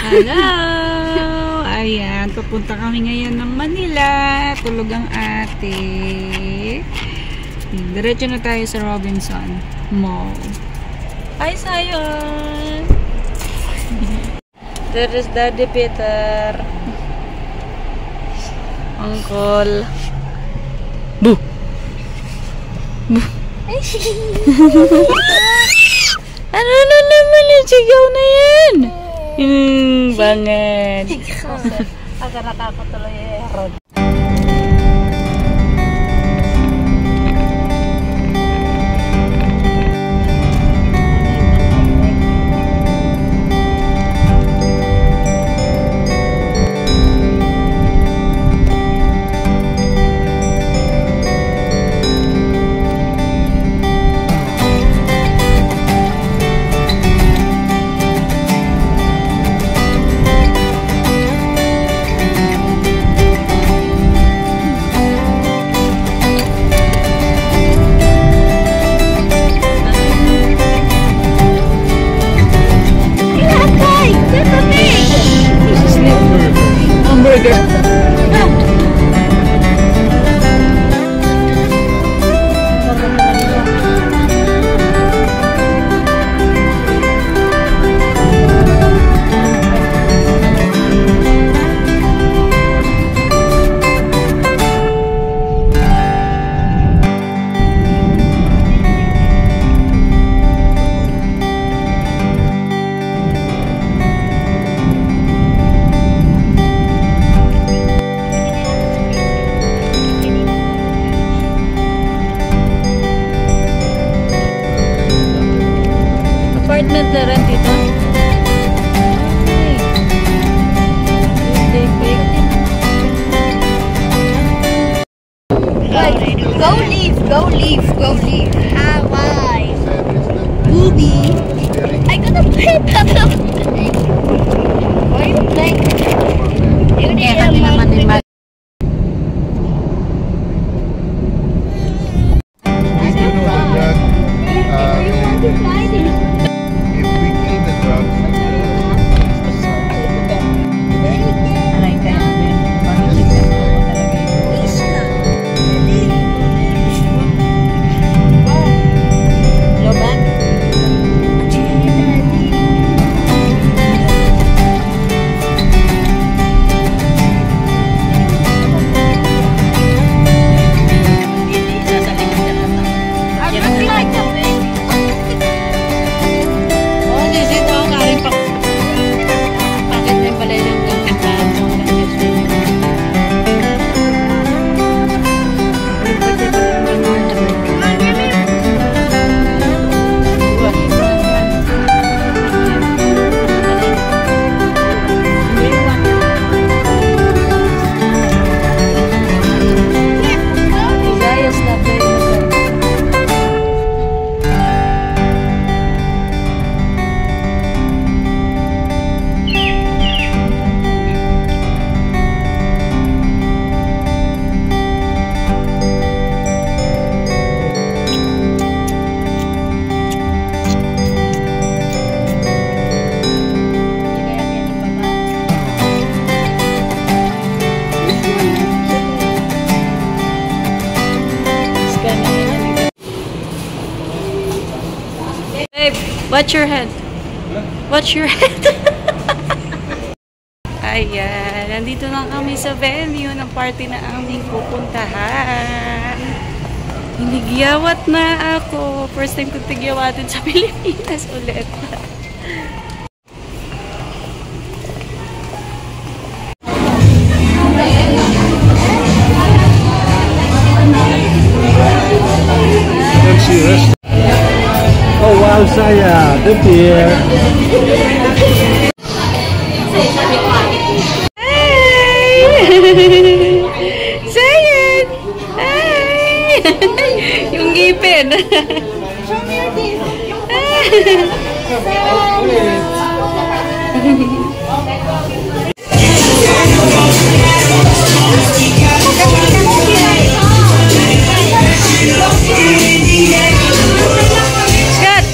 Hello! Ayan, papunta kami ngayon ng Manila. Tulog ang ate. Diretso na tayo sa Robinson Mall. Hi, Sayon! There is Daddy Peter. Uncle. Boo! Boo! Ano na naman yung sigaw na yan? Banget. Agak nakakot tuloy Rod. Apartment na rin dito. Go leave, go leave, go leave. Hawaii. Booby. I gotta play that. Why are you playing? Watch your head. Watch your head. Ayan. Nandito na kami sa venue ng party na aming pupuntahan. Hinigiyawat na ako. First time ko tigyawatin sa Pilipinas ulit. Oh wow, saya, the beer. Hey! Sayan! Hey! Yung ngipin. Show me your teeth. Scott!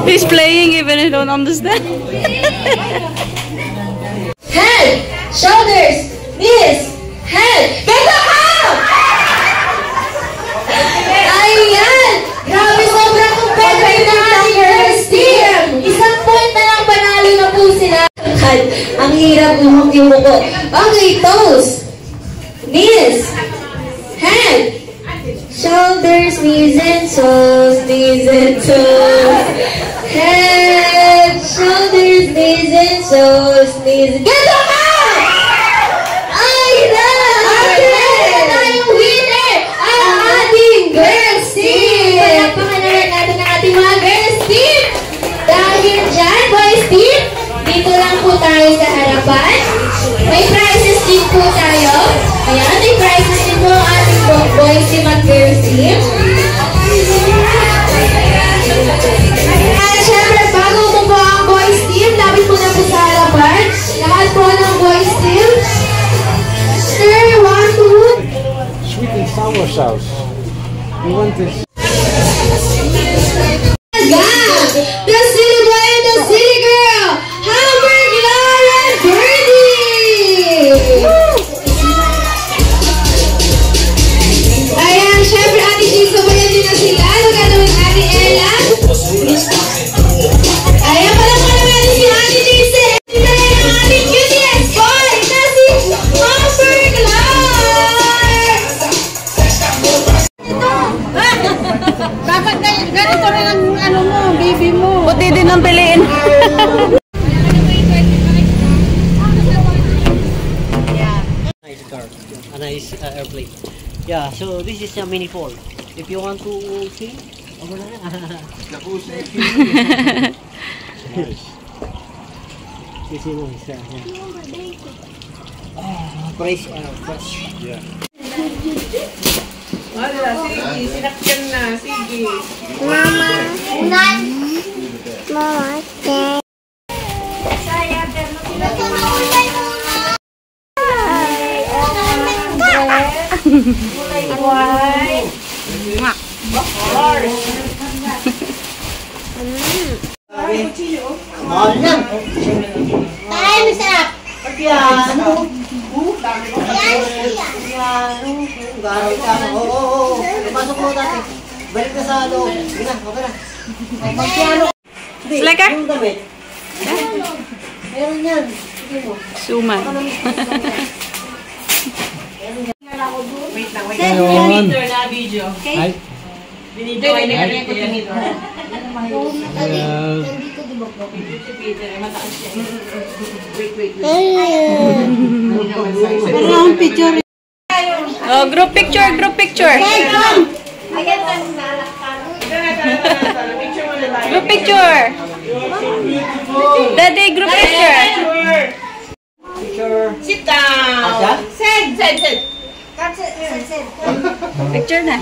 He's playing even I don't understand. Head, shoulders, knees, head. Ganda ka! Ayan! Grabe, sobrang competitive na ating girls team. Isang point na lang panalo na po sila. Ang hirap yung muko. Okay, toes, knees, head, shoulders, knees and toes, knees and toes. Head, shoulders, knees and toes, knees. Ganda ka! Ay na! Okay! Tayong winner! Ang ating girls team! Palakpakan natin ang ating mga girls team! Dahil dyan, boys team, dito lang po tayo sa harapan. May prizes din po tayo. Ayan, may prizes din po ang ating boys team at girls team. At syempre, bago mo po ang boys team, lapit po na po sa harapan. Lahat po ng boys team. Sir, 1, 2. Sweet and sour sauce. We want this. The city boy and the city girl, Hamburg, Lauren, Birdie! Ayan, syempre, Ate G, sabayan din na sila. Nagagawin Ate Ella. Ayan, pala mga naman si Ate Jason. Sila yung ating cutest boy na si Hamburg, Lauren! Dapat ganito rin ang ano mo, baby mo. Puti din ang piliin. Nice car, a nice airplane. Yeah, so this is a mini fall. If you want to see, over there. This is nice. Price, fresh. Yeah. Sinakyan na, sige. Mahal yan. Tayo, masarap. Piano. Garaw ka. Oo. Pasok mo dati. Balik na sa loob. Sige na, okay na. Magpiano. Slacker? Yung damit. Meron yan. Sige mo. Suman. Ayun. Ay. Oh, group picture, group picture. Group picture. Daddy, group picture. Sit down. Asya? Sit. Picture na.